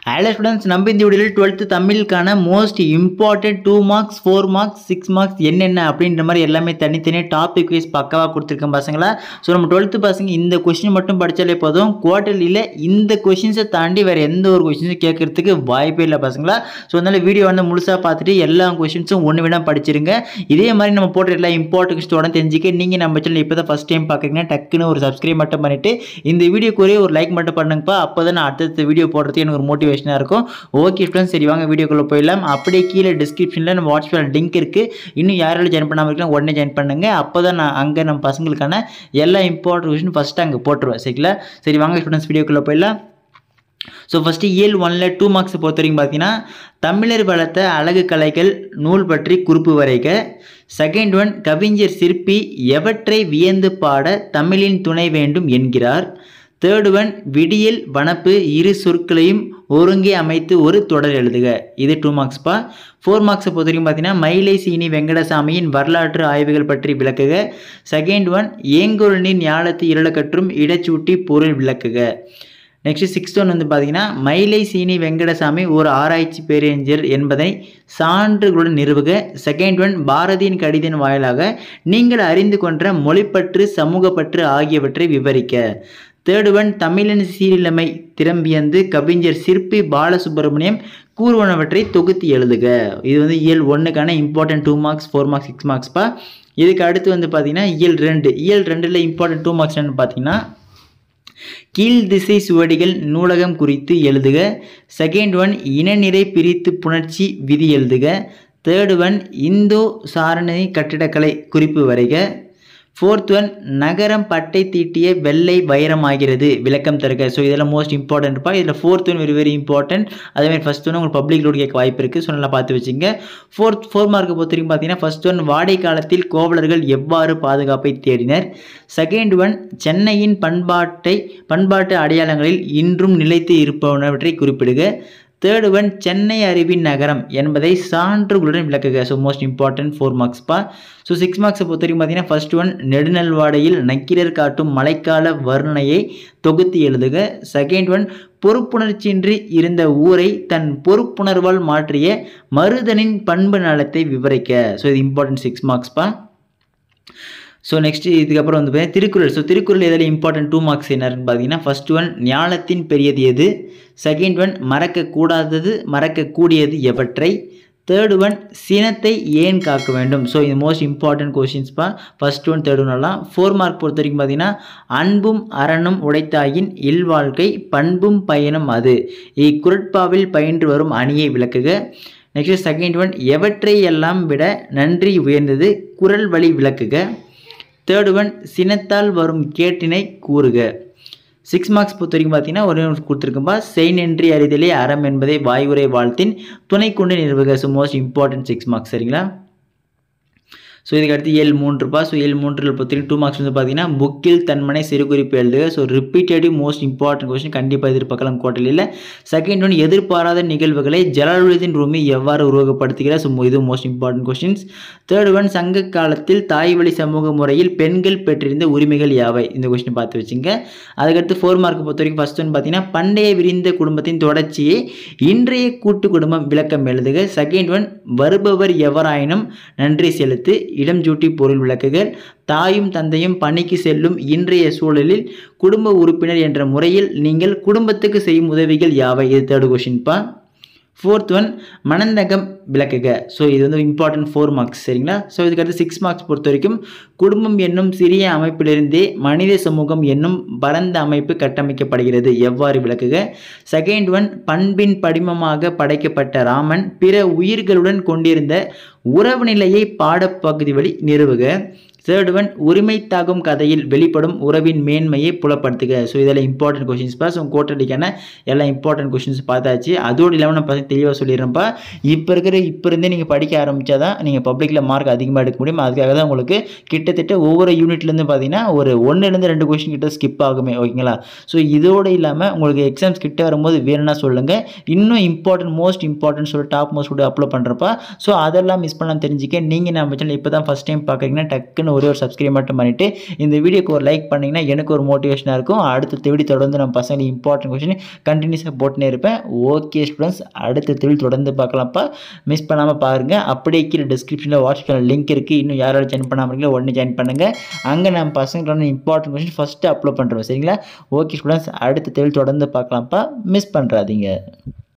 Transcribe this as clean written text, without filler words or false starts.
Hello students, நம்ம இந்த வீடியோவில் 12th தமிழுக்கான most important 2 marks 4 marks 6 marks என்னென்ன அப்படின்ற மாதிரி எல்லாமே தனித்தனியாக டாபிக் வைஸ் பக்காவாக கொடுத்துருக்கேன் பசங்களா. ஸோ நம்ம 12th பசங்க இந்த கொஸ்டின் மட்டும் படித்தாலே போதும். குவார்டர்லியில் இந்த கொஷின்ஸை தாண்டி வேறு எந்த ஒரு கொஷின்ஸும் கேட்கறதுக்கு வாய்ப்பே இல்லை பசங்களா. ஸோ அதனால் வீடியோ வந்து முழுசாக பார்த்துட்டு எல்லா கொஷின்ஸும் ஒன்று விட படிச்சிருங்க. இதே மாதிரி நம்ம போடுற எல்லா இம்பார்ட்டன்ஸ் தொடர்ந்து தெரிஞ்சுக்க நீங்கள் நம்ம சேனல் இப்போ தான் ஃபஸ்ட் டைம் பார்க்குறீங்கன்னா டக்குன்னு ஒரு சப்ஸ்கிரைப் மட்டும் பண்ணிவிட்டு இந்த வீடியோக்கு ஒரே ஒரு லைக் மட்டும் பண்ணுங்கப்பா. அப்போ தான் நான் அடுத்த வீடியோ போடுறதுக்கு எனக்கு ஒரு மோட்டிவேஷனாக இருக்கும். ஓகே ஃப்ரெண்ட்ஸ், சரி வாங்க வீடியோக்குள்ளே போயிடலாம். அப்படியே கீழே டிஸ்கிரிப்ஷனில் நம்ம வாட்ஸ்அப் லிங்க் இருக்குது. இன்னும் யாராலும் ஜாயின் பண்ணாமல் இருக்கலாம், உடனே ஜாயின் பண்ணுங்கள். அப்போ தான் நான் அங்கே நம்ம பசங்களுக்கான எல்லா இம்பார்ட்டன்ட் கொஷின் ஃபஸ்ட்டு அங்கே போட்டுருவேன். சரிங்களா? சரி வாங்க ஸ்டூடெண்ட்ஸ் வீடியோக்குள்ளே போயிடலாம். ஸோ ஃபஸ்ட்டு இயல் 1ல் 2 மார்க்ஸ் பொறுத்த வரைக்கும் பார்த்தீங்கன்னா தமிழர் வளர்த்த அழகு கலைகள் நூல் பற்றி குறிப்பு வரைக. செகண்ட் ஒன், கவிஞர் சிற்பி எவற்றை வியந்து பாட தமிழின் துணை வேண்டும் என்கிறார். தேர்ட் ஒன், விடியல் வனப்பு இரு சொற்களையும் ஒருங்கே அமைத்து ஒரு தொடர் எழுதுக. இது 2 மார்க்ஸ்ப்பா. 4 மார்க்ஸை பொறுத்த வரைக்கும் பார்த்தீங்கன்னா மயிலை சீனி வெங்கடசாமியின் வரலாற்று ஆய்வுகள் பற்றி விளக்குக. செகண்ட் ஒன், ஏங்கொருளின் ஞாலத்து இருளக்கற்றும் இடச்சூட்டி பொருள் விளக்குக. நெக்ஸ்ட் 6th ஒன் வந்து பார்த்தீங்கன்னா மயிலை சீனி வெங்கடசாமி ஒரு ஆராய்ச்சி பேரறிஞர் என்பதை சான்றுகளுடன் நிறுவுக. செகண்ட் ஒன், பாரதியின் கடிதம் வாயிலாக நீங்கள் அறிந்து கொண்ட மொழிப்பற்று சமூகப்பற்று ஆகியவற்றை விவரிக்க. தேர்ட் ஒன், தமிழின் சீரிழமை திறம்பியந்து கவிஞர் சிற்பி பாலசுப்ரமணியம் கூறுவனவற்றை தொகுத்து எழுதுக. இது வந்து இயல் 1க்கான இம்பார்ட்டன்ட் 2 மார்க்ஸ் 4 மார்க்ஸ் 6 மார்க்ஸ்ப்பா. இதுக்கு அடுத்து வந்து பார்த்தீங்கன்னா இயல் 2ல் இம்பார்ட்டன்ட் 2 மார்க்ஸ் என்னன்னு பார்த்தீங்கன்னா கீழ் திசை சுவடிகள் நூலகம் குறித்து எழுதுக. செகண்ட் ஒன், இனநிறை பிரித்து புணர்ச்சி விதி எழுதுக. தேர்ட் ஒன், இந்தோ சாரணை கட்டிடக்கலை குறிப்பு வரைக. ஃபோர்த் ஒன், நகரம் பட்டை தீட்டிய வெள்ளை வைரமாகிறது விளக்கம் தருக. ஸோ இதெல்லாம் மோஸ்ட் இம்பார்ட்டன்ட்ப்பா. இதில் ஃபோர்த் ஒன் வெரி இம்பார்ட்டன்ட். அதேமாதிரி ஃபஸ்ட் ஒன்று உங்களுக்கு பப்ளிக் லோடு கேட்க வாய்ப்பு இருக்குது. ஸோ நல்லா பார்த்து வச்சுங்க. 4 மார்க்கை பொறுத்த வரைக்கும் பார்த்தீங்கன்னா ஃபஸ்ட் ஒன், வாடை காலத்தில் கோவலர்கள் எவ்வாறு பாதுகாப்பை தேடினர். செகண்ட் ஒன், சென்னையின் பண்பாட்டு அடையாளங்களில் இன்றும் நிலைத்து இருப்பவற்றை குறிப்பிடுக. தேர்ட் ஒன், சென்னை அறிவின் நகரம் என்பதை சான்றுகளுடன் விளக்குக. ஸோ மோஸ்ட் இம்பார்ட்டன்ட் 4 மார்க்ஸ்ப்பா. ஸோ 6 மார்க்ஸை பொறுத்த வரைக்கும் பார்த்தீங்கன்னா ஃபர்ஸ்ட் ஒன், நெடுநல்வாடையில் நக்கீரர் காட்டும் மழைக்கால வர்ணனையை தொகுத்து எழுதுக. செகண்ட் ஒன், பொறுப்புணர்ச்சியின்றி இருந்த ஊரை தன் பொறுப்புணர்வால் மாற்றிய மருதனின் பண்பு நலத்தை விவரிக்க. ஸோ இது இம்பார்ட்டன்ட் 6 மார்க்ஸ்ப்பா. ஸோ நெக்ஸ்ட் இதுக்கப்புறம் வந்து பார்த்தீங்கன்னா திருக்குறள். ஸோ திருக்குறள் எதில் இம்பார்ட்டன்ட் 2 மார்க்ஸ் என்னன்னு பார்த்தீங்கன்னா ஃபர்ஸ்ட் ஒன், ஞாலத்தின் பெரியது எது. செகண்ட் ஒன், மறக்கக்கூடாதது மறக்கக்கூடியது எவற்றை. தேர்ட் ஒன், சினத்தை ஏன் காக்க வேண்டும். ஸோ இது மோஸ்ட் இம்பார்ட்டன்ட் கொஷின்ஸ்ப்பா. ஃபர்ஸ்ட் ஒன் தேர்ட் ஒன் எல்லாம். 4 மார்க் பொறுத்த வரைக்கும் பார்த்தீங்கன்னா அன்பும் அறனும் உடைத்தாயின் இல்வாழ்க்கை பண்பும் பயனும் அது இக்குறட்பாவில் பயின்று வரும் அணியை விளக்குக. நெக்ஸ்ட் செகண்ட் ஒன், எவற்றை எல்லாம் விட நன்றி உயர்ந்தது குறள் வழி விளக்குக. தேர்ட் ஒன், சினத்தால் வரும் கேட்டினை கூறுக. 6 மார்க்ஸ் பொறுத்த வரைக்கும் பார்த்தீங்கன்னா ஒரே கொடுத்துருக்கும்பா. செய் நன்றி அறிதலே அறம் என்பதை வாய்வுரை வாழ்த்தின் துணை கொண்டு நிறுவுக. So most important 6 marks. சரிங்களா? ஸோ இதுக்கு அடுத்து இயல் 3ப்பா. ஸோ இயல் 3ல் பொறுத்தவரைக்கும் 2 மார்க்ஸ் வந்து பார்த்தீங்கன்னா புக்கில் தன்மனை சிறு குறிப்பு எழுதுக. So repetitive most important question கண்டிப்பாக எதிர்பார்க்கலாம் குவார்டர்லியில். செகண்ட் ஒன், எதிர்பாராத நிகழ்வுகளை ஜலாலுதீன் ரூமி எவ்வாறு உருவகப்படுத்துகிறார். ஸோ இது most important questions. Third one, சங்க காலத்தில் தாய் வழி சமூக முறையில் பெண்கள் பெற்றிருந்த உரிமைகள் யாவை. இந்த கொஸ்டின் பார்த்து வச்சுங்க. அதுக்கடுத்து 4 மார்க் பொறுத்த வரைக்கும் ஃபர்ஸ்ட் ஒன் பார்த்தீங்கன்னா பண்டைய விரிந்த குடும்பத்தின் தொடர்ச்சியை இன்றைய கூட்டு குடும்பம் விளக்கம் எழுதுக. செகண்ட் ஒன், வருபவர் எவராயினும் நன்றி செலுத்து இடம் ஜூட்டி பொருள் விளக்குகள். தாயும் தந்தையும் பணிக்கு செல்லும் இன்றைய சூழலில் குடும்ப உறுப்பினர் என்ற முறையில் நீங்கள் குடும்பத்துக்கு செய்யும் உதவிகள் யாவை. இது தேர்ட் கொஸ்டின்ப்பா. ஃபோர்த் ஒன், மனந்தகம் விளக்குக. ஸோ இது வந்து இம்பார்ட்டன்ட் 4 மார்க்ஸ். சரிங்களா? ஸோ இதுக்கடுத்து 6 மார்க்ஸ் பொறுத்த வரைக்கும் குடும்பம் என்னும் சிறிய அமைப்பிலிருந்தே மனித சமூகம் என்னும் பரந்த அமைப்பு கட்டமைக்கப்படுகிறது எவ்வாறு விளக்குக. செகண்ட் ஒன், பண்பின் படிமமாக படைக்கப்பட்ட ராமன் பிற உயிர்களுடன் கொண்டிருந்த உறவு நிலையை பாடப்பகுதி வழி நிறுவுக. தேர்ட் ஒன், உரிமை தாகும் கதையில் வெளிப்படும் உறவின் மேன்மையை புலப்படுத்துக. ஸோ இதெல்லாம் இம்பார்ட்டன்ட் கொஷின்ஸ்ப்பா. ஸோ குவார்டர்லிக்கான எல்லா இம்பார்ட்டன்ட் கொஷின்ஸ் பார்த்தாச்சு. அதோடு இல்லாமல் நான் தெளிவாக சொல்லிடுறேன்ப்பா. இப்போ இருந்தே நீங்கள் படிக்க ஆரம்பித்தா தான் நீங்கள் பப்ளிக்கில் மார்க் அதிகமாக எடுக்க முடியும். அதுக்காக தான் உங்களுக்கு கிட்டத்தட்ட ஒவ்வொரு யூனிட்லேருந்து பார்த்தீங்கன்னா ஒரு 1லேருந்து 2 கொஷின் கிட்ட ஸ்கிப் ஆகுமே. ஓகேங்களா? ஸோ இதோடு இல்லாமல் உங்களுக்கு எக்ஸாம்ஸ் கிட்ட வரும்போது வேணும்னா சொல்லுங்கள். இன்னும் இம்பார்ட்டன்ட் மோஸ்ட் இம்பார்ட்டன்ட் சொல்லி டாப் மோஸ்ட் அப்லோட் பண்ணுறப்பா. ஸோ அதெல்லாம் மிஸ் பண்ணலாம் தெரிஞ்சுக்க நீங்கள் நம்ம சேனல் இப்போ தான் ஃபஸ்ட் டைம் பார்க்குறீங்கன்னா டக்குன்னு ஒரே ஒரு சப்ஸ்கிரைப் மட்டும் பண்ணிவிட்டு இந்த வீடியோக்கு ஒரு லைக் பண்ணிங்கன்னா எனக்கு ஒரு மோட்டிவேஷனாக இருக்கும். அடுத்த வீடியோ தொடர்ந்து நம்ம பசங்க இம்பார்ட்டன்ட் கொஸ்டின் கண்டினியூஸாக போட்டுனே இருப்பேன். ஓகே ஸ்டூடெண்ட்ஸ், அடுத்த வீடியோ தொடர்ந்து பார்க்கலாம்ப்பா. மிஸ் பண்ணாமல் பாருங்கள். அப்படியே கீழே டிஸ்கிரிப்ஷனில் வாட்ஸ்அப் சேனல் லிங்க் இருக்குது. இன்னும் யாராவது ஜாயின் பண்ணாமல் இருக்கீங்களோ உடனே ஜாயின் பண்ணுங்கள். அங்கே நம்ம பசங்களோட இம்பார்ட்டன்ட் கொஸ்டின் ஃபஸ்ட்டு அப்லோட் பண்ணுறோம். சரிங்களா? ஓகே ஸ்டூடெண்ட்ஸ், அடுத்த வீடியோ தொடர்ந்து பார்க்கலாம்ப்பா. மிஸ் பண்ணுறாதீங்க.